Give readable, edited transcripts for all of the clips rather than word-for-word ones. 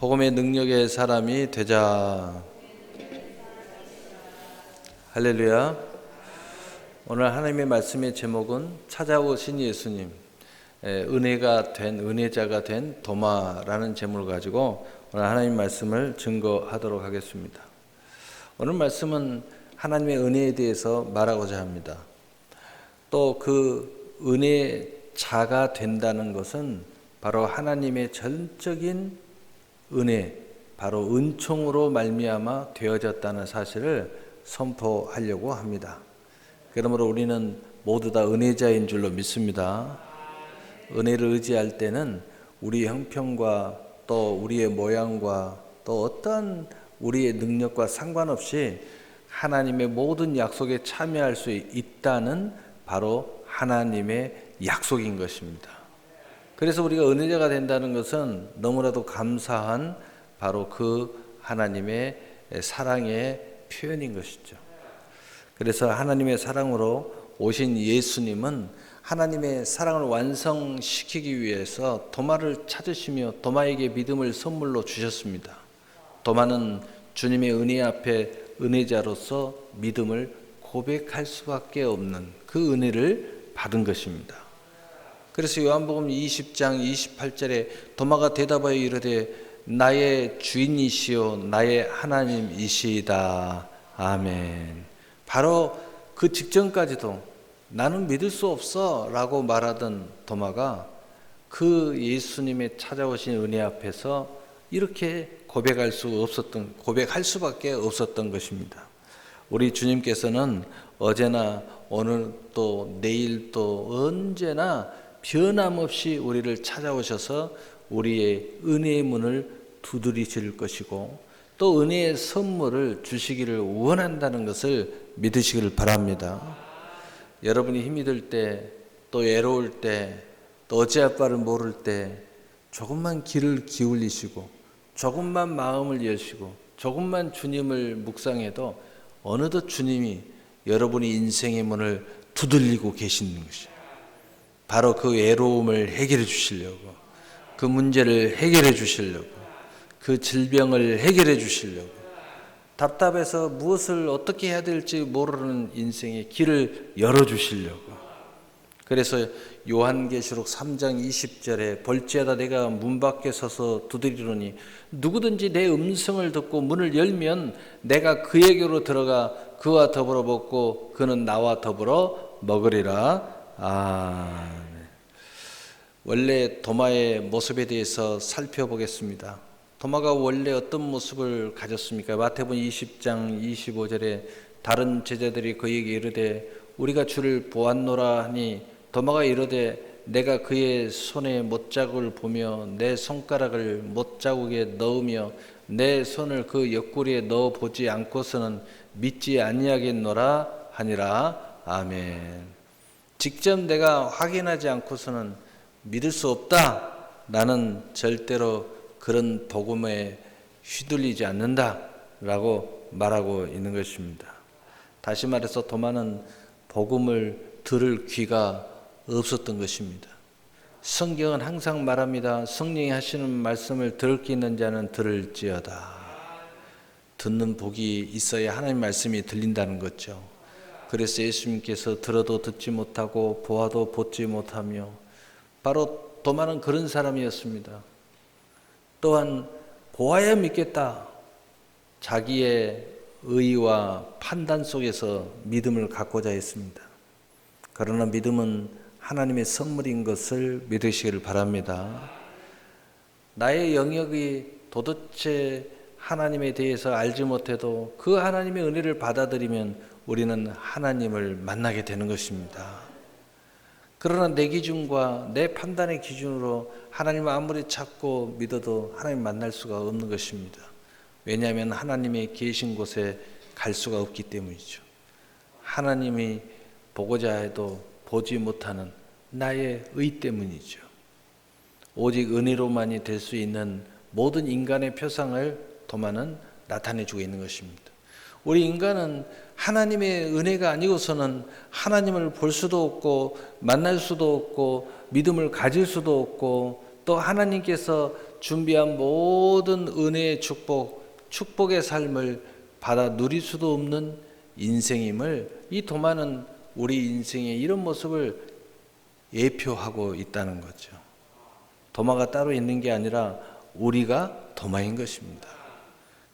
복음의 능력의 사람이 되자. 할렐루야. 오늘 하나님의 말씀의 제목은 찾아오신 예수님, 은혜자가 된 도마라는 제목을 가지고 오늘 하나님 말씀을 증거하도록 하겠습니다. 오늘 말씀은 하나님의 은혜에 대해서 말하고자 합니다. 또 그 은혜자가 된다는 것은 바로 하나님의 전적인 은혜, 바로 은총으로 말미암아 되어졌다는 사실을 선포하려고 합니다. 그러므로 우리는 모두 다 은혜자인 줄로 믿습니다. 은혜를 의지할 때는 우리 형편과 또 우리의 모양과 또 어떠한 우리의 능력과 상관없이 하나님의 모든 약속에 참여할 수 있다는 바로 하나님의 약속인 것입니다. 그래서 우리가 은혜자가 된다는 것은 너무나도 감사한 바로 그 하나님의 사랑의 표현인 것이죠. 그래서 하나님의 사랑으로 오신 예수님은 하나님의 사랑을 완성시키기 위해서 도마를 찾으시며 도마에게 믿음을 선물로 주셨습니다. 도마는 주님의 은혜 앞에 은혜자로서 믿음을 고백할 수밖에 없는 그 은혜를 받은 것입니다. 그래서 요한복음 20장 28절에 도마가 대답하여 이르되 나의 주인이시요 나의 하나님이시다. 아멘. 바로 그 직전까지도 나는 믿을 수 없어 라고 말하던 도마가 그 예수님의 찾아오신 은혜 앞에서 이렇게 고백할 수밖에 없었던 것입니다. 우리 주님께서는 어제나 오늘 또 내일 또 언제나 변함없이 우리를 찾아오셔서 우리의 은혜의 문을 두드리실 것이고 또 은혜의 선물을 주시기를 원한다는 것을 믿으시기를 바랍니다. 여러분이 힘이 들 때, 또 외로울 때, 또 어찌할 바를 모를 때 조금만 귀를 기울이시고 조금만 마음을 여시고 조금만 주님을 묵상해도 어느덧 주님이 여러분의 인생의 문을 두들리고 계시는 것이에요. 바로 그 외로움을 해결해 주시려고, 그 문제를 해결해 주시려고, 그 질병을 해결해 주시려고, 답답해서 무엇을 어떻게 해야 될지 모르는 인생의 길을 열어주시려고. 그래서 요한계시록 3장 20절에 볼지어다 내가 문 밖에 서서 두드리노니 누구든지 내 음성을 듣고 문을 열면 내가 그에게로 들어가 그와 더불어 먹고 그는 나와 더불어 먹으리라. 원래 도마의 모습에 대해서 살펴보겠습니다. 도마가 원래 어떤 모습을 가졌습니까? 마태복음 20장 25절에 다른 제자들이 그에게 이르되 우리가 주를 보았노라 하니 도마가 이르되 내가 그의 손에 못자국을 보며 내 손가락을 못자국에 넣으며 내 손을 그 옆구리에 넣어 보지 않고서는 믿지 아니하겠노라 하니라. 아멘. 직접 내가 확인하지 않고서는 믿을 수 없다. 나는 절대로 그런 복음에 휘둘리지 않는다 라고 말하고 있는 것입니다. 다시 말해서 도마는 복음을 들을 귀가 없었던 것입니다. 성경은 항상 말합니다. 성령이 하시는 말씀을 들을 귀 있는 자는 들을지어다. 듣는 복이 있어야 하나님 말씀이 들린다는 거죠. 그래서 예수님께서 들어도 듣지 못하고 보아도 보지 못하며 바로 도마는 그런 사람이었습니다. 또한 보아야 믿겠다. 자기의 의와 판단 속에서 믿음을 갖고자 했습니다. 그러나 믿음은 하나님의 선물인 것을 믿으시기를 바랍니다. 나의 영역이 도대체 하나님에 대해서 알지 못해도 그 하나님의 은혜를 받아들이면 우리는 하나님을 만나게 되는 것입니다. 그러나 내 기준과 내 판단의 기준으로 하나님을 아무리 찾고 믿어도 하나님 만날 수가 없는 것입니다. 왜냐하면 하나님의 계신 곳에 갈 수가 없기 때문이죠. 하나님이 보고자 해도 보지 못하는 나의 의 때문이죠. 오직 은혜로만이 될 수 있는 모든 인간의 표상을 도마는 나타내주고 있는 것입니다. 우리 인간은 하나님의 은혜가 아니고서는 하나님을 볼 수도 없고 만날 수도 없고 믿음을 가질 수도 없고 또 하나님께서 준비한 모든 은혜의 축복의 삶을 받아 누릴 수도 없는 인생임을 이 도마는 우리 인생의 이런 모습을 예표하고 있다는 거죠. 도마가 따로 있는 게 아니라 우리가 도마인 것입니다.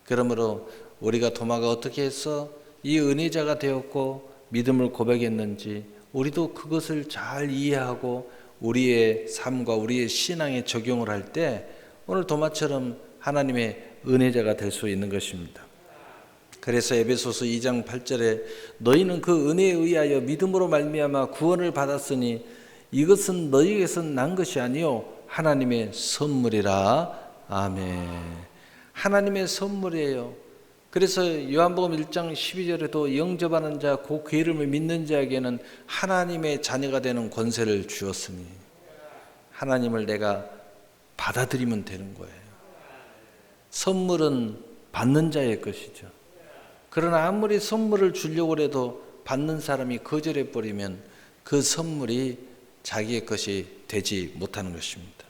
그러므로 우리가 도마가 어떻게 해서 이 은혜자가 되었고 믿음을 고백했는지 우리도 그것을 잘 이해하고 우리의 삶과 우리의 신앙에 적용을 할 때 오늘 도마처럼 하나님의 은혜자가 될 수 있는 것입니다. 그래서 에베소서 2장 8절에 너희는 그 은혜에 의하여 믿음으로 말미암아 구원을 받았으니 이것은 너희에게서 난 것이 아니요 하나님의 선물이라. 아멘. 하나님의 선물이에요. 그래서 요한복음 1장 12절에도 영접하는 자 그 이름을 믿는 자에게는 하나님의 자녀가 되는 권세를 주었으니 하나님을 내가 받아들이면 되는 거예요. 선물은 받는 자의 것이죠. 그러나 아무리 선물을 주려고 해도 받는 사람이 거절해 버리면 그 선물이 자기의 것이 되지 못하는 것입니다.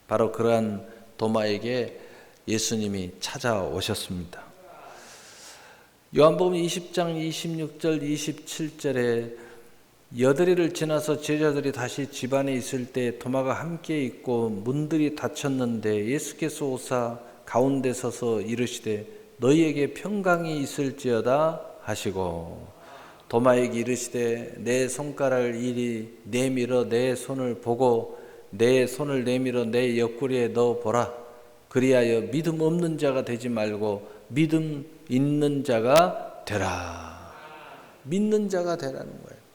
바로 그러한 도마에게 예수님이 찾아오셨습니다. 요한복음 20장 26절 27절에 여드리를 지나서 제자들이 다시 집안에 있을 때 도마가 함께 있고 문들이 닫혔는데 예수께서 오사 가운데 서서 이르시되 너희에게 평강이 있을지어다 하시고 도마에게 이르시되 내 손가락을 이리 내밀어 내 손을 보고 내 손을 내밀어 내 옆구리에 넣어 보라. 그리하여 믿음 없는 자가 되지 말고 믿음 있는 자가 되라. 믿는 자가 되라는 거예요.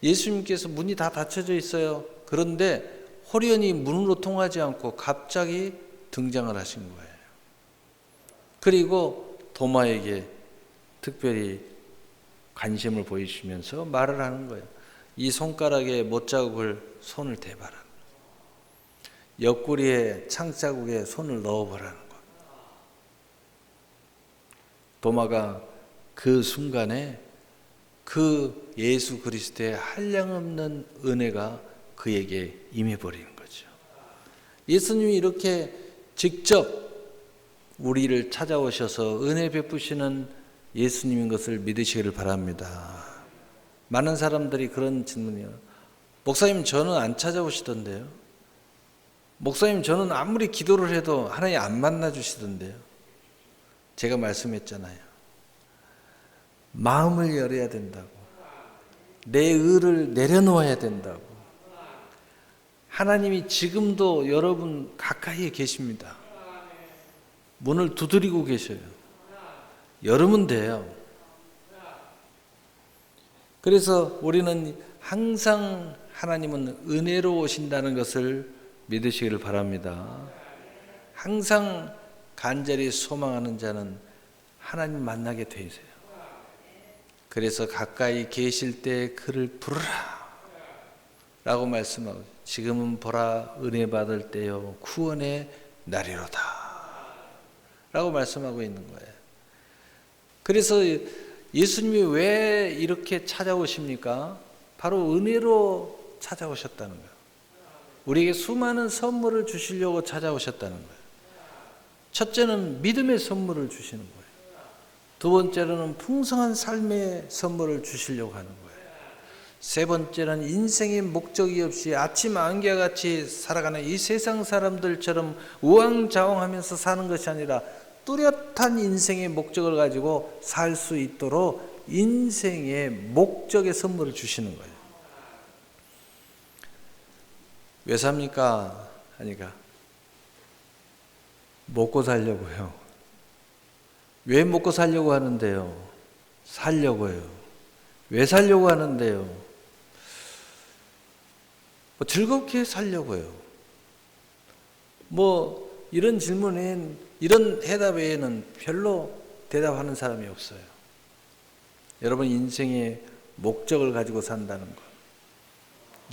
예수님께서 문이 다 닫혀져 있어요. 그런데 호련히 문으로 통하지 않고 갑자기 등장을 하신 거예요. 그리고 도마에게 특별히 관심을 보이시면서 말을 하는 거예요. 이 손가락에 못자국을 손을 대봐라. 옆구리에 창자국에 손을 넣어보라는 거예요. 도마가 그 순간에 그 예수 그리스도의 한량없는 은혜가 그에게 임해버리는 거죠. 예수님이 이렇게 직접 우리를 찾아오셔서 은혜 베푸시는 예수님인 것을 믿으시기를 바랍니다. 많은 사람들이 그런 질문이요. 목사님 저는 안 찾아오시던데요. 목사님 저는 아무리 기도를 해도 하나님 안 만나주시던데요. 제가 말씀했잖아요. 마음을 열어야 된다고. 내 의를 내려놓아야 된다고. 하나님이 지금도 여러분 가까이에 계십니다. 문을 두드리고 계셔요. 열으면 돼요. 그래서 우리는 항상 하나님은 은혜로 오신다는 것을 믿으시기를 바랍니다. 항상 간절히 소망하는 자는 하나님 만나게 돼 있어요. 그래서 가까이 계실 때 그를 부르라 라고 말씀하고 지금은 보라 은혜 받을 때요 구원의 날이로다 라고 말씀하고 있는 거예요. 그래서 예수님이 왜 이렇게 찾아오십니까? 바로 은혜로 찾아오셨다는 거예요. 우리에게 수많은 선물을 주시려고 찾아오셨다는 거예요. 첫째는 믿음의 선물을 주시는 거예요. 두 번째로는 풍성한 삶의 선물을 주시려고 하는 거예요. 세 번째는 인생의 목적이 없이 아침 안개와 같이 살아가는 이 세상 사람들처럼 우왕좌왕하면서 사는 것이 아니라 뚜렷한 인생의 목적을 가지고 살 수 있도록 인생의 목적의 선물을 주시는 거예요. 왜 삽니까? 하니까 먹고 살려고요. 왜 먹고 살려고 하는데요? 살려고요. 왜 살려고 하는데요? 즐겁게 살려고요. 이런 질문엔 이런 해답 외에는 별로 대답하는 사람이 없어요. 여러분 인생의 목적을 가지고 산다는 것.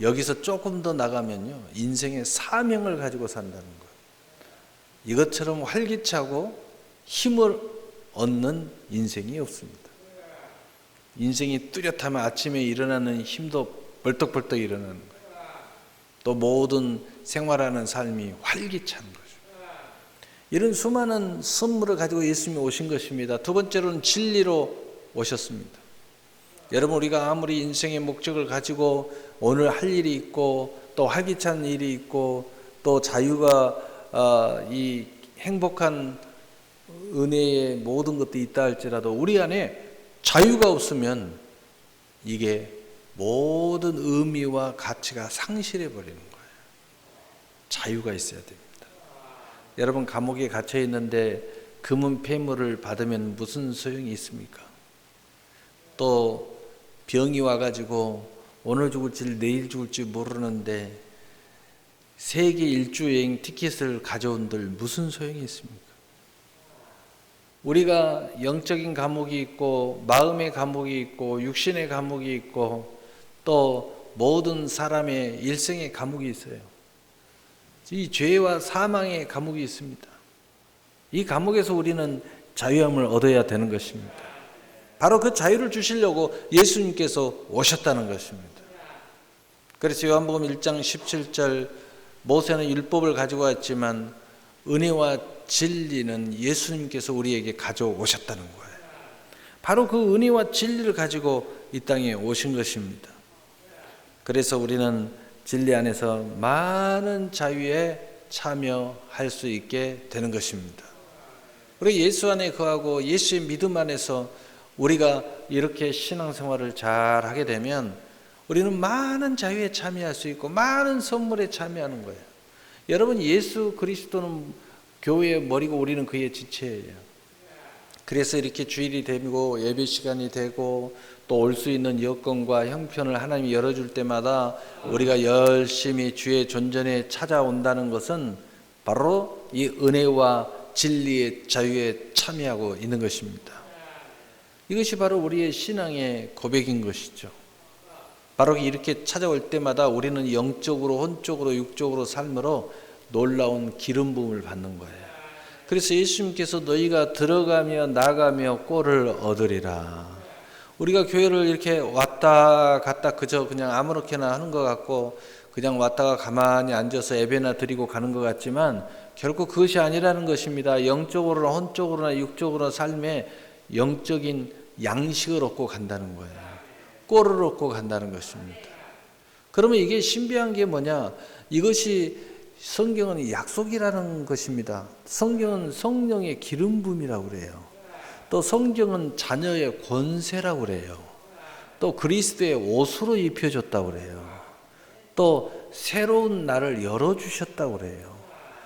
여기서 조금 더 나가면요. 인생의 사명을 가지고 산다는 것. 이것처럼 활기차고 힘을 얻는 인생이 없습니다. 인생이 뚜렷하면 아침에 일어나는 힘도 벌떡벌떡 일어나는 거예요. 또 모든 생활하는 삶이 활기찬 거죠. 이런 수많은 선물을 가지고 예수님이 오신 것입니다. 두 번째로는 진리로 오셨습니다. 여러분, 우리가 아무리 인생의 목적을 가지고 오늘 할 일이 있고 또 활기찬 일이 있고 또 자유가 이 행복한 은혜의 모든 것도 있다 할지라도 우리 안에 자유가 없으면 이게 모든 의미와 가치가 상실해 버리는 거예요. 자유가 있어야 됩니다. 여러분, 감옥에 갇혀 있는데 금은 폐물을 받으면 무슨 소용이 있습니까? 또 병이 와가지고 오늘 죽을지 내일 죽을지 모르는데 세계 일주여행 티켓을 가져온들 무슨 소용이 있습니까? 우리가 영적인 감옥이 있고 마음의 감옥이 있고 육신의 감옥이 있고 또 모든 사람의 일생의 감옥이 있어요. 이 죄와 사망의 감옥이 있습니다. 이 감옥에서 우리는 자유함을 얻어야 되는 것입니다. 바로 그 자유를 주시려고 예수님께서 오셨다는 것입니다. 그래서 요한복음 1장 17절 모세는 율법을 가지고 왔지만 은혜와 진리는 예수님께서 우리에게 가져오셨다는 거예요. 바로 그 은혜와 진리를 가지고 이 땅에 오신 것입니다. 그래서 우리는 진리 안에서 많은 자유에 참여할 수 있게 되는 것입니다. 우리 예수 안에 거하고 예수의 믿음 안에서 우리가 이렇게 신앙생활을 잘 하게 되면 우리는 많은 자유에 참여할 수 있고 많은 선물에 참여하는 거예요. 여러분, 예수 그리스도는 교회의 머리고 우리는 그의 지체예요. 그래서 이렇게 주일이 되고 예배 시간이 되고 또 올 수 있는 여건과 형편을 하나님이 열어줄 때마다 우리가 열심히 주의 존전에 찾아온다는 것은 바로 이 은혜와 진리의 자유에 참여하고 있는 것입니다. 이것이 바로 우리의 신앙의 고백인 것이죠. 바로 이렇게 찾아올 때마다 우리는 영적으로 혼적으로 육적으로 삶으로 놀라운 기름 부음을 받는 거예요. 그래서 예수님께서 너희가 들어가며 나가며 꼴을 얻으리라. 우리가 교회를 이렇게 왔다 갔다 그저 그냥 아무렇게나 하는 것 같고 그냥 왔다가 가만히 앉아서 예배나 드리고 가는 것 같지만 결국 그것이 아니라는 것입니다. 영적으로나 혼적으로나 육적으로나 삶에 영적인 양식을 얻고 간다는 거예요. 꼴을 얻고 간다는 것입니다. 그러면 이게 신비한 게 뭐냐? 이것이 성경은 약속이라는 것입니다. 성경은 성령의 기름 부음이라고 그래요. 또 성경은 자녀의 권세라고 그래요. 또 그리스도의 옷으로 입혀줬다고 그래요. 또 새로운 날을 열어주셨다고 그래요.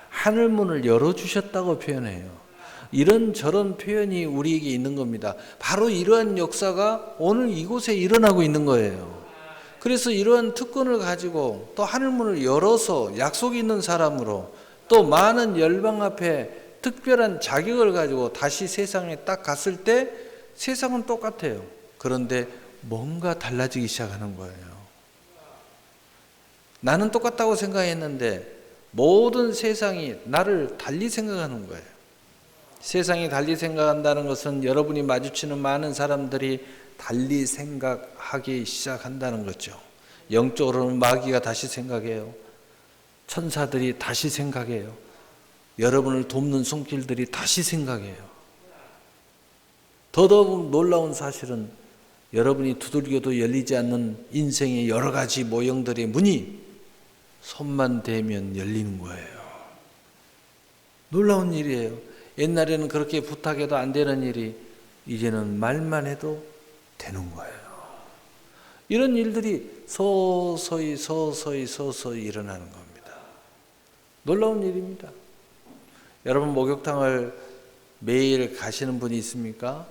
하늘문을 열어주셨다고 표현해요. 이런저런 표현이 우리에게 있는 겁니다. 바로 이러한 역사가 오늘 이곳에 일어나고 있는 거예요. 그래서 이러한 특권을 가지고 또 하늘문을 열어서 약속이 있는 사람으로 또 많은 열방 앞에 특별한 자격을 가지고 다시 세상에 딱 갔을 때 세상은 똑같아요. 그런데 뭔가 달라지기 시작하는 거예요. 나는 똑같다고 생각했는데 모든 세상이 나를 달리 생각하는 거예요. 세상이 달리 생각한다는 것은 여러분이 마주치는 많은 사람들이 달리 생각하기 시작한다는 거죠. 영적으로는 마귀가 다시 생각해요. 천사들이 다시 생각해요. 여러분을 돕는 손길들이 다시 생각해요. 더더욱 놀라운 사실은 여러분이 두들겨도 열리지 않는 인생의 여러 가지 모형들의 문이 손만 대면 열리는 거예요. 놀라운 일이에요. 옛날에는 그렇게 부탁해도 안 되는 일이 이제는 말만 해도 되는 거예요. 이런 일들이 서서히 일어나는 겁니다. 놀라운 일입니다. 여러분, 목욕탕을 매일 가시는 분이 있습니까?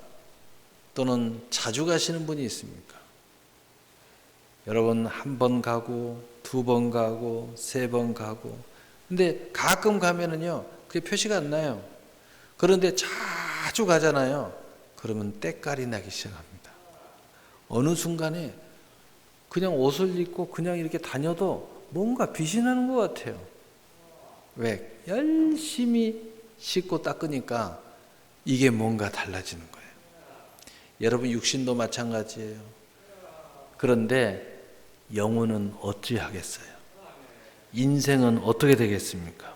또는 자주 가시는 분이 있습니까? 여러분, 한 번 가고 두 번 가고 세 번 가고 근데 가끔 가면은요 그게 표시가 안 나요. 그런데 자주 가잖아요. 그러면 때깔이 나기 시작합니다. 어느 순간에 그냥 옷을 입고 그냥 이렇게 다녀도 뭔가 빛이 나는 것 같아요. 왜? 열심히 씻고 닦으니까 이게 뭔가 달라지는 거예요. 여러분, 육신도 마찬가지예요. 그런데 영혼은 어찌하겠어요? 인생은 어떻게 되겠습니까?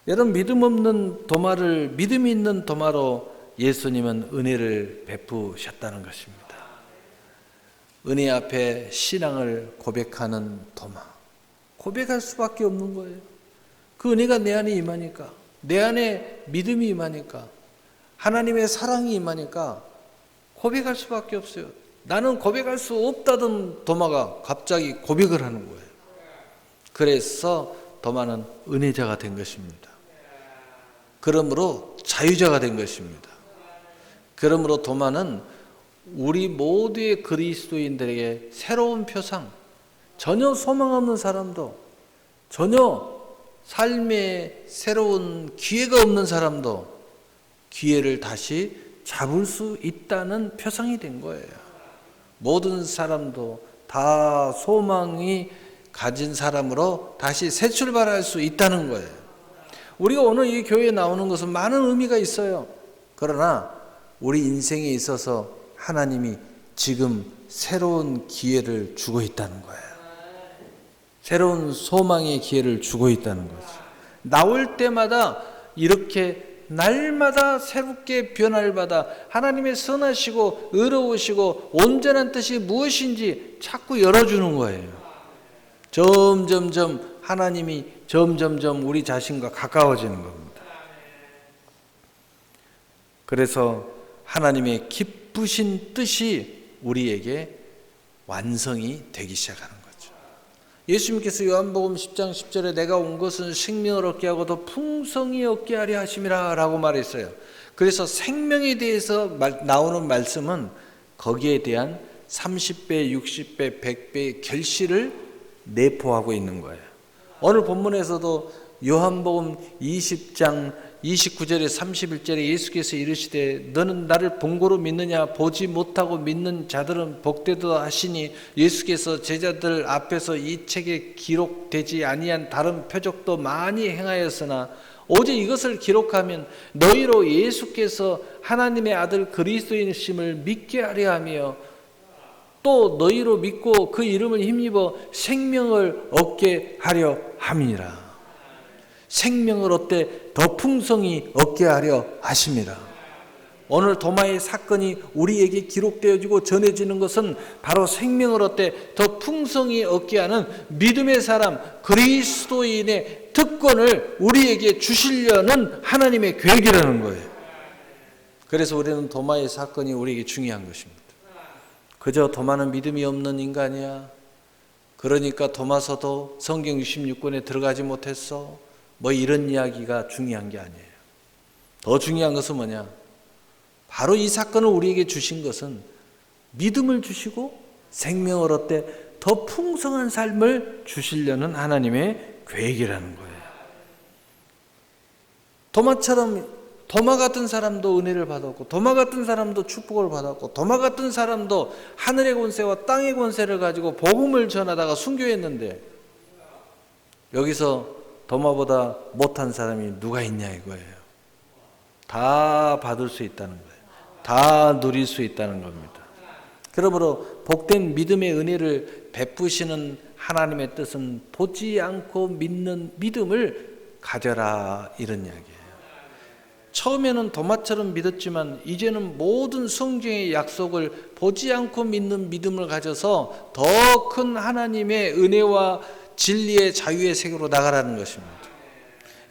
여러분, 믿음 없는 도마를 믿음이 있는 도마로 예수님은 은혜를 베푸셨다는 것입니다. 은혜 앞에 신앙을 고백하는 도마. 고백할 수밖에 없는 거예요. 그 은혜가 내 안에 임하니까, 내 안에 믿음이 임하니까, 하나님의 사랑이 임하니까 고백할 수밖에 없어요. 나는 고백할 수 없다던 도마가 갑자기 고백을 하는 거예요. 그래서 도마는 은혜자가 된 것입니다. 그러므로 자유자가 된 것입니다. 그러므로 도마는 우리 모두의 그리스도인들에게 새로운 표상, 전혀 소망 없는 사람도, 전혀 삶에 새로운 기회가 없는 사람도 기회를 다시 잡을 수 있다는 표상이 된 거예요. 모든 사람도 다 소망이 가진 사람으로 다시 새 출발할 수 있다는 거예요. 우리가 오늘 이 교회에 나오는 것은 많은 의미가 있어요. 그러나 우리 인생에 있어서 하나님이 지금 새로운 기회를 주고 있다는 거예요. 새로운 소망의 기회를 주고 있다는 거죠. 나올 때마다 이렇게 날마다 새롭게 변화를 받아 하나님의 선하시고 의로우시고 온전한 뜻이 무엇인지 자꾸 열어주는 거예요. 점점점 하나님이 점점점 우리 자신과 가까워지는 겁니다. 그래서 하나님의 기쁘신 뜻이 우리에게 완성이 되기 시작하는 거죠. 예수님께서 요한복음 10장 10절에 내가 온 것은 생명을 얻게 하고 더 풍성히 얻게 하려 하심이라 라고 말했어요. 그래서 생명에 대해서 나오는 말씀은 거기에 대한 30배, 60배, 100배의 결실을 내포하고 있는 거예요. 오늘 본문에서도 요한복음 20장 29절에 31절에 예수께서 이르시되 너는 나를 본고로 믿느냐 보지 못하고 믿는 자들은 복되도다 하시니 예수께서 제자들 앞에서 이 책에 기록되지 아니한 다른 표적도 많이 행하였으나 오직 이것을 기록하면 너희로 예수께서 하나님의 아들 그리스도이심을 믿게 하려 하며 또 너희로 믿고 그 이름을 힘입어 생명을 얻게 하려 함이니라. 생명을 얻되 더 풍성히 얻게 하려 하심이라. 오늘 도마의 사건이 우리에게 기록되어지고 전해지는 것은 바로 생명을 얻되 더 풍성히 얻게 하는 믿음의 사람 그리스도인의 특권을 우리에게 주시려는 하나님의 계획이라는 거예요. 그래서 우리는 도마의 사건이 우리에게 중요한 것입니다. 그저 도마는 믿음이 없는 인간이야. 그러니까 도마서도 성경 66권에 들어가지 못했어. 뭐 이런 이야기가 중요한 게 아니에요. 더 중요한 것은 뭐냐? 바로 이 사건을 우리에게 주신 것은 믿음을 주시고 생명을 얻되 더 풍성한 삶을 주시려는 하나님의 계획이라는 거예요. 도마 같은 사람도 은혜를 받았고 도마 같은 사람도 축복을 받았고 도마 같은 사람도 하늘의 권세와 땅의 권세를 가지고 복음을 전하다가 순교했는데 여기서 도마보다 못한 사람이 누가 있냐 이거예요. 다 받을 수 있다는 거예요. 다 누릴 수 있다는 겁니다. 그러므로 복된 믿음의 은혜를 베푸시는 하나님의 뜻은 보지 않고 믿는 믿음을 가져라 이런 이야기예요. 처음에는 도마처럼 믿었지만 이제는 모든 성경의 약속을 보지 않고 믿는 믿음을 가져서 더 큰 하나님의 은혜와 진리의 자유의 세계로 나가라는 것입니다.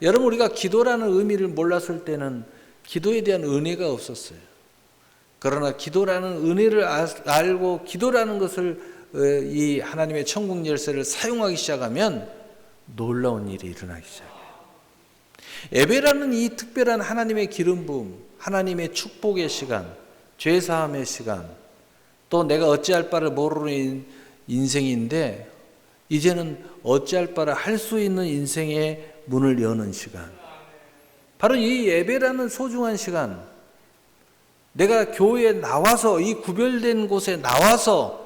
여러분 우리가 기도라는 의미를 몰랐을 때는 기도에 대한 은혜가 없었어요. 그러나 기도라는 은혜를 알고 기도라는 것을 이 하나님의 천국 열쇠를 사용하기 시작하면 놀라운 일이 일어나기 시작해요. 예배라는 이 특별한 하나님의 기름 부음, 하나님의 축복의 시간, 죄사함의 시간, 또 내가 어찌할 바를 모르는 인생인데 이제는 어찌할 바를 할 수 있는 인생의 문을 여는 시간, 바로 이 예배라는 소중한 시간, 내가 교회에 나와서 이 구별된 곳에 나와서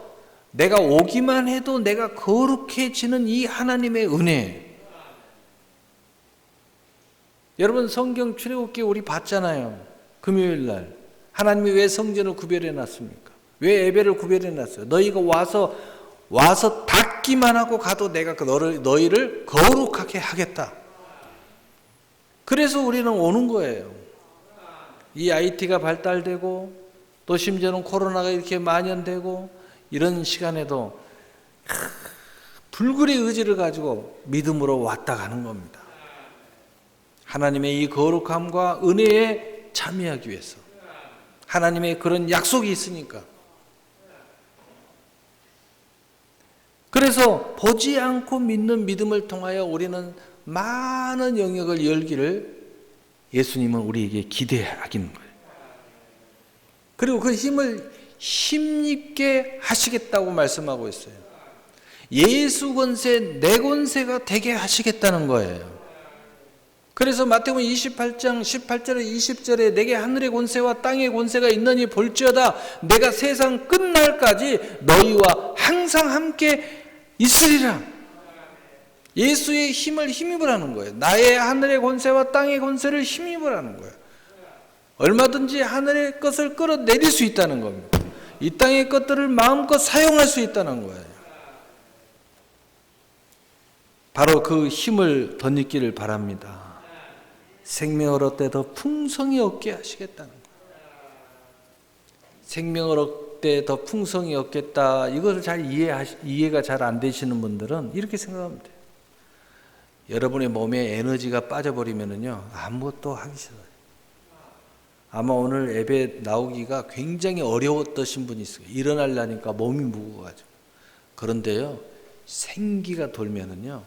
내가 오기만 해도 내가 거룩해지는 이 하나님의 은혜. 여러분 성경 출애굽기 우리 봤잖아요. 금요일 날 하나님이 왜 성전을 구별해 놨습니까? 왜 예배를 구별해 놨어요? 너희가 와서 닿기만 하고 가도 내가 너희를 거룩하게 하겠다. 그래서 우리는 오는 거예요. 이 IT가 발달되고 또 심지어는 코로나가 이렇게 만연되고 이런 시간에도 불굴의 의지를 가지고 믿음으로 왔다 가는 겁니다. 하나님의 이 거룩함과 은혜에 참여하기 위해서. 하나님의 그런 약속이 있으니까. 그래서 보지 않고 믿는 믿음을 통하여 우리는 많은 영역을 열기를 예수님은 우리에게 기대하기는 거예요. 그리고 그 힘을 힘있게 하시겠다고 말씀하고 있어요. 예수 권세, 내 권세가 되게 하시겠다는 거예요. 그래서 마태복음 28장 18절에 20절에 내게 하늘의 권세와 땅의 권세가 있느니 볼지어다 내가 세상 끝날까지 너희와 항상 함께 있으리라. 예수의 힘을 힘입으라는 거예요. 나의 하늘의 권세와 땅의 권세를 힘입으라는 거예요. 얼마든지 하늘의 것을 끌어내릴 수 있다는 겁니다. 이 땅의 것들을 마음껏 사용할 수 있다는 거예요. 바로 그 힘을 덧입기를 바랍니다. 생명을 얻되 더 풍성히 얻게 하시겠다는 거예요. 생명을 얻되 더 풍성히 얻겠다. 이것을 잘 이해가 잘 안 되시는 분들은 이렇게 생각하면 돼요. 여러분의 몸에 에너지가 빠져버리면요 아무것도 하기 싫어요. 아마 오늘 예배 나오기가 굉장히 어려웠던 분이 있어요. 일어나려니까 몸이 무거워가지고. 그런데요 생기가 돌면은요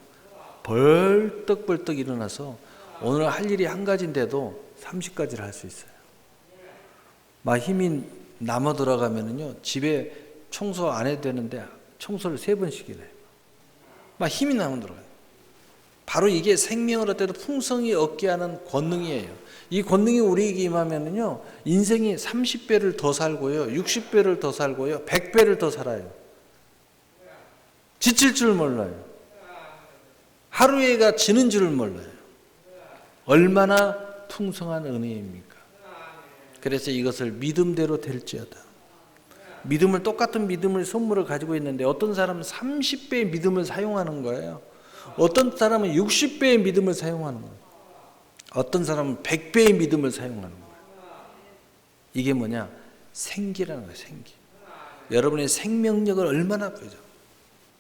벌떡벌떡 일어나서 오늘 할 일이 한 가지인데도 30가지를 할 수 있어요. 막 힘이 남아 돌아가면은요 집에 청소 안 해도 되는데 청소를 3번씩 해요. 막 힘이 남아 돌아가요. 바로 이게 생명을 얻을 때도 풍성히 얻게 하는 권능이에요. 이 권능이 우리에게 임하면은요 인생이 30배를 더 살고요 60배를 더 살고요 100배를 더 살아요. 지칠 줄 몰라요. 하루에가 지는 줄을 몰라요. 얼마나 풍성한 은혜입니까? 그래서 이것을 믿음대로 될지어다. 믿음을 똑같은 믿음을 선물을 가지고 있는데 어떤 사람은 30배의 믿음을 사용하는 거예요. 어떤 사람은 60배의 믿음을 사용하는 거예요. 어떤 사람은 100배의 믿음을 사용하는 거예요. 이게 뭐냐? 생기라는 거예요. 생기. 여러분의 생명력을 얼마나 보죠.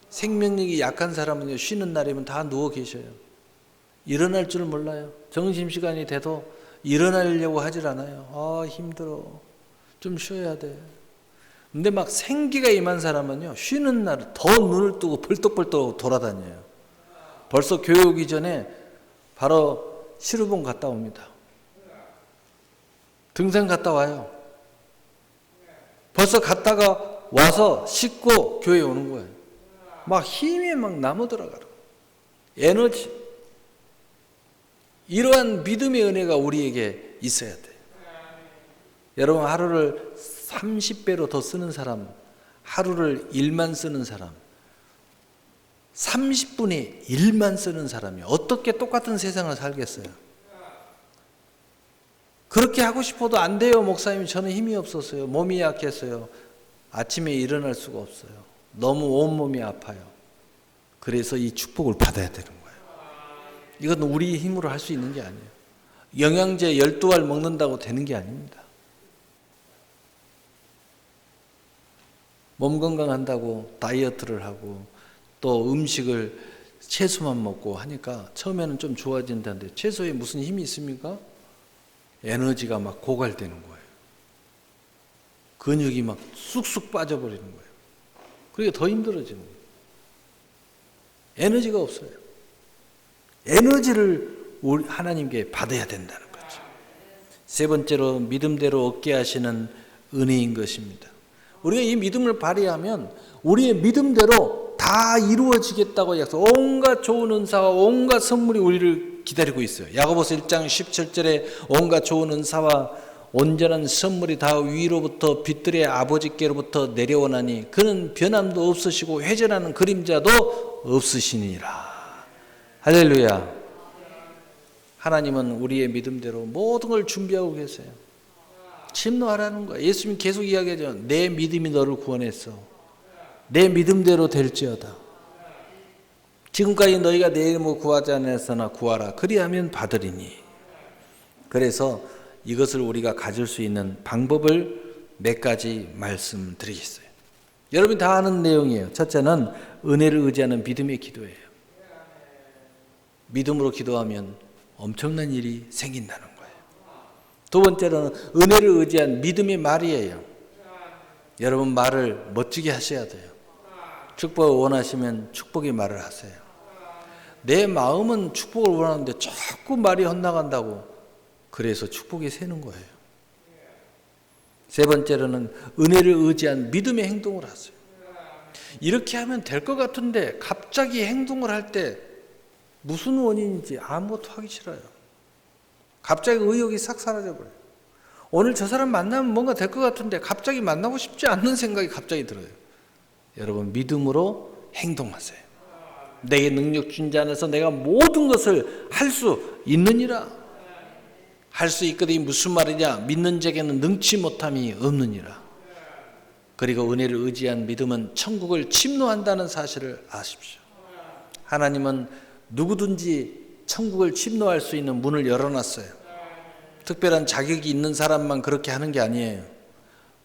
생명력이 약한 사람은요 쉬는 날이면 다 누워 계셔요. 일어날 줄 몰라요. 점심시간이 돼도 일어나려고 하질 않아요. 힘들어. 좀 쉬어야 돼. 근데 막 생기가 임한 사람은요 쉬는 날 더 눈을 뜨고 벌떡벌떡 돌아다녀요. 벌써 교회 오기 전에 바로 시루봉 갔다 옵니다. 등산 갔다 와요. 벌써 갔다가 와서 씻고 교회에 오는 거예요. 막 힘이 막 남아 들어가요. 에너지. 이러한 믿음의 은혜가 우리에게 있어야 돼요. 여러분 하루를 30배로 더 쓰는 사람, 하루를 1만 쓰는 사람, 30분에 1만 쓰는 사람이 어떻게 똑같은 세상을 살겠어요? 그렇게 하고 싶어도 안 돼요. 목사님 저는 힘이 없었어요. 몸이 약했어요. 아침에 일어날 수가 없어요. 너무 온몸이 아파요. 그래서 이 축복을 받아야 되는 거예요. 이건 우리 힘으로 할 수 있는 게 아니에요. 영양제 12알 먹는다고 되는 게 아닙니다. 몸 건강한다고 다이어트를 하고 또 음식을 채소만 먹고 하니까 처음에는 좀 좋아진다는데 채소에 무슨 힘이 있습니까? 에너지가 막 고갈되는 거예요. 근육이 막 쑥쑥 빠져버리는 거예요. 그러니까 더 힘들어지는 거예요. 에너지가 없어요. 에너지를 하나님께 받아야 된다는 거죠. 세 번째로 믿음대로 얻게 하시는 은혜인 것입니다. 우리가 이 믿음을 발휘하면 우리의 믿음대로 다 이루어지겠다고 약속. 온갖 좋은 은사와 온갖 선물이 우리를 기다리고 있어요. 야고보서 1장 17절에 온갖 좋은 은사와 온전한 선물이 다 위로부터 빛들의 아버지께로부터 내려오나니 그는 변함도 없으시고 회전하는 그림자도 없으시니라. 할렐루야. 하나님은 우리의 믿음대로 모든 걸 준비하고 계세요. 침노하라는 거예요. 예수님이 계속 이야기하죠. 내 믿음이 너를 구원했어. 내 믿음대로 될지어다. 지금까지 너희가 내 이름으로 구하지 않았으나 구하라. 그리하면 받으리니. 그래서 이것을 우리가 가질 수 있는 방법을 몇 가지 말씀드리겠어요. 여러분이 다 아는 내용이에요. 첫째는 은혜를 의지하는 믿음의 기도예요. 믿음으로 기도하면 엄청난 일이 생긴다는 거예요. 두 번째로는 은혜를 의지한 믿음의 말이에요. 여러분 말을 멋지게 하셔야 돼요. 축복을 원하시면 축복의 말을 하세요. 내 마음은 축복을 원하는데 자꾸 말이 헛나간다고 그래서 축복이 새는 거예요. 세 번째로는 은혜를 의지한 믿음의 행동을 하세요. 이렇게 하면 될 것 같은데 갑자기 행동을 할 때 무슨 원인인지 아무것도 하기 싫어요. 갑자기 의욕이 싹 사라져버려요. 오늘 저 사람 만나면 뭔가 될 것 같은데 갑자기 만나고 싶지 않는 생각이 갑자기 들어요. 여러분 믿음으로 행동하세요. 내게 능력 준 자 안에서 내가 모든 것을 할 수 있느니라. 할 수 있거든이 무슨 말이냐? 믿는 자에게는 능치 못함이 없느니라. 그리고 은혜를 의지한 믿음은 천국을 침노한다는 사실을 아십시오. 하나님은 누구든지 천국을 침노할 수 있는 문을 열어놨어요. 특별한 자격이 있는 사람만 그렇게 하는 게 아니에요.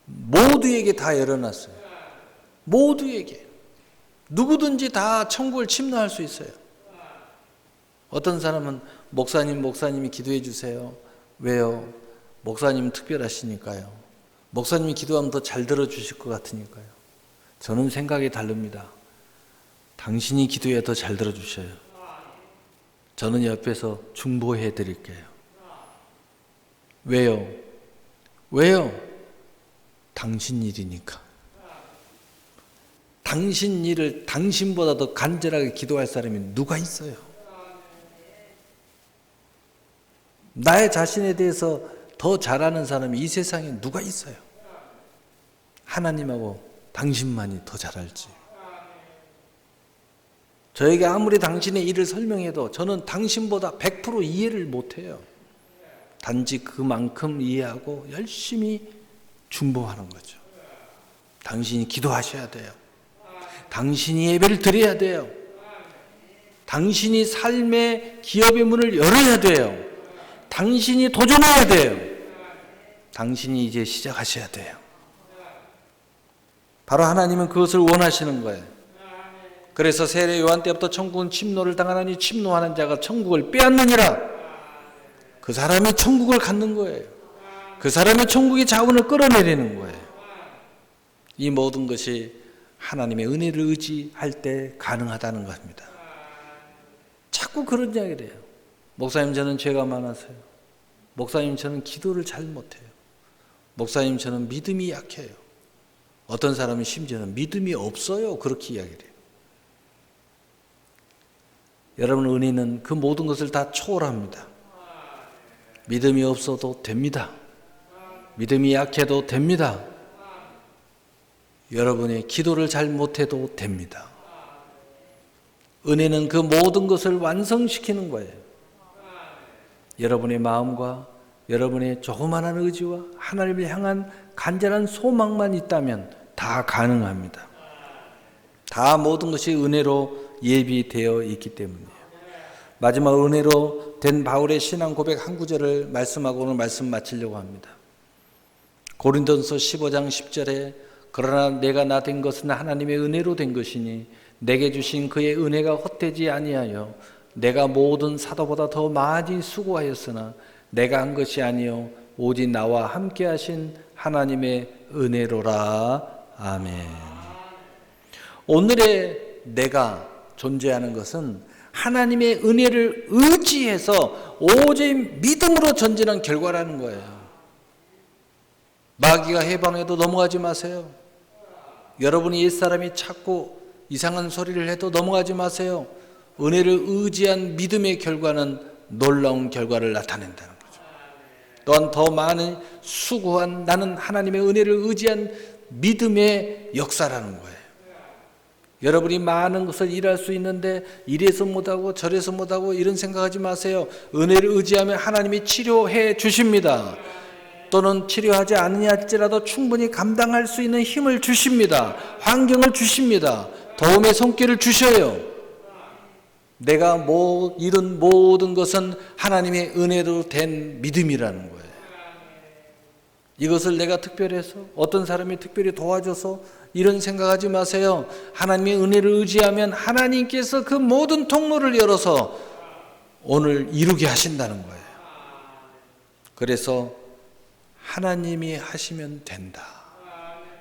모두에게 다 열어놨어요. 모두에게. 누구든지 다 천국을 침노할 수 있어요. 어떤 사람은 목사님이 기도해 주세요. 왜요? 목사님은 특별하시니까요. 목사님이 기도하면 더 잘 들어주실 것 같으니까요. 저는 생각이 다릅니다. 당신이 기도해야 더 잘 들어주셔요. 저는 옆에서 중보해 드릴게요. 왜요? 왜요? 당신 일이니까. 당신 일을 당신보다 더 간절하게 기도할 사람이 누가 있어요? 나의 자신에 대해서 더 잘하는 사람이 이 세상에 누가 있어요? 하나님하고 당신만이 더 잘알지. 저에게 아무리 당신의 일을 설명해도 저는 당신보다 100% 이해를 못해요. 단지 그만큼 이해하고 열심히 중보하는 거죠. 당신이 기도하셔야 돼요. 당신이 예배를 드려야 돼요. 당신이 삶의 기업의 문을 열어야 돼요. 당신이 도전해야 돼요. 당신이 이제 시작하셔야 돼요. 바로 하나님은 그것을 원하시는 거예요. 그래서 세례 요한 때부터 천국은 침노를 당하나니 침노하는 자가 천국을 빼앗느니라. 그 사람이 천국을 갖는 거예요. 그 사람이 천국의 자원을 끌어내리는 거예요. 이 모든 것이 하나님의 은혜를 의지할 때 가능하다는 겁니다. 자꾸 그런 이야기를 해요. 목사님 저는 죄가 많아서요. 목사님 저는 기도를 잘 못해요. 목사님 저는 믿음이 약해요. 어떤 사람은 심지어는 믿음이 없어요. 그렇게 이야기를 해요. 여러분 은혜는 그 모든 것을 다 초월합니다. 믿음이 없어도 됩니다. 믿음이 약해도 됩니다. 여러분의 기도를 잘 못해도 됩니다. 은혜는 그 모든 것을 완성시키는 거예요. 여러분의 마음과 여러분의 조그마한 의지와 하나님을 향한 간절한 소망만 있다면 다 가능합니다. 다 모든 것이 은혜로 예비되어 있기 때문이에요. 마지막 은혜로 된 바울의 신앙 고백 한 구절을 말씀하고 오늘 말씀 마치려고 합니다. 고린도전서 15장 10절에 그러나 내가 나 된 것은 하나님의 은혜로 된 것이니 내게 주신 그의 은혜가 헛되지 아니하여 내가 모든 사도보다 더 많이 수고하였으나 내가 한 것이 아니요 오직 나와 함께 하신 하나님의 은혜로라. 아멘. 오늘의 내가 존재하는 것은 하나님의 은혜를 의지해서 오직 믿음으로 전진한 결과라는 거예요. 마귀가 해방해도 넘어가지 마세요. 여러분이 옛사람이 찾고 이상한 소리를 해도 넘어가지 마세요. 은혜를 의지한 믿음의 결과는 놀라운 결과를 나타낸다는 거죠. 또한 더 많은 수고한 나는 하나님의 은혜를 의지한 믿음의 역사라는 거예요. 여러분이 많은 것을 일할 수 있는데 이래서 못하고 저래서 못하고 이런 생각하지 마세요. 은혜를 의지하면 하나님이 치료해 주십니다. 또는 치료하지 않느냐 할지라도 충분히 감당할 수 있는 힘을 주십니다. 환경을 주십니다. 도움의 손길을 주셔요. 내가 이룬 모든 것은 하나님의 은혜로 된 믿음이라는 거예요. 이것을 내가 특별해서 어떤 사람이 특별히 도와줘서 이런 생각하지 마세요. 하나님의 은혜를 의지하면 하나님께서 그 모든 통로를 열어서 오늘 이루게 하신다는 거예요. 그래서 하나님이 하시면 된다.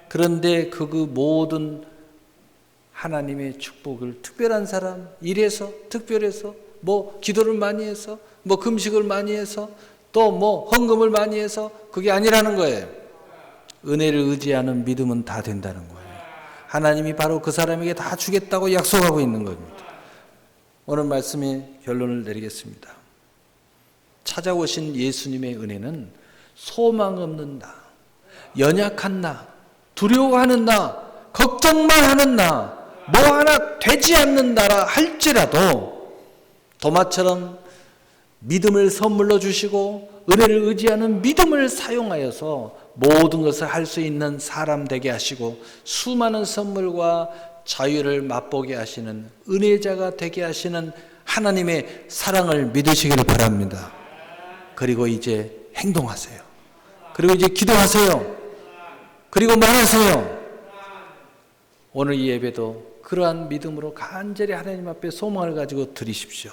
그런데 그 모든 하나님의 축복을 특별한 사람, 이래서 특별해서 기도를 많이 해서 금식을 많이 해서 또 헌금을 많이 해서 그게 아니라는 거예요. 은혜를 의지하는 믿음은 다 된다는 거예요. 하나님이 바로 그 사람에게 다 주겠다고 약속하고 있는 겁니다. 오늘 말씀의 결론을 내리겠습니다. 찾아오신 예수님의 은혜는 소망 없는 나, 연약한 나, 두려워하는 나, 걱정만 하는 나, 하나 되지 않는 나라 할지라도 도마처럼 믿음을 선물로 주시고 은혜를 의지하는 믿음을 사용하여서 모든 것을 할 수 있는 사람 되게 하시고 수많은 선물과 자유를 맛보게 하시는 은혜자가 되게 하시는 하나님의 사랑을 믿으시기를 바랍니다. 그리고 이제 행동하세요. 그리고 이제 기도하세요. 그리고 말하세요. 오늘 이 예배도 그러한 믿음으로 간절히 하나님 앞에 소망을 가지고 드리십시오.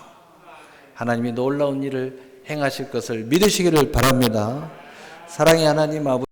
하나님이 놀라운 일을 행하실 것을 믿으시기를 바랍니다. 사랑의 하나님 아버지,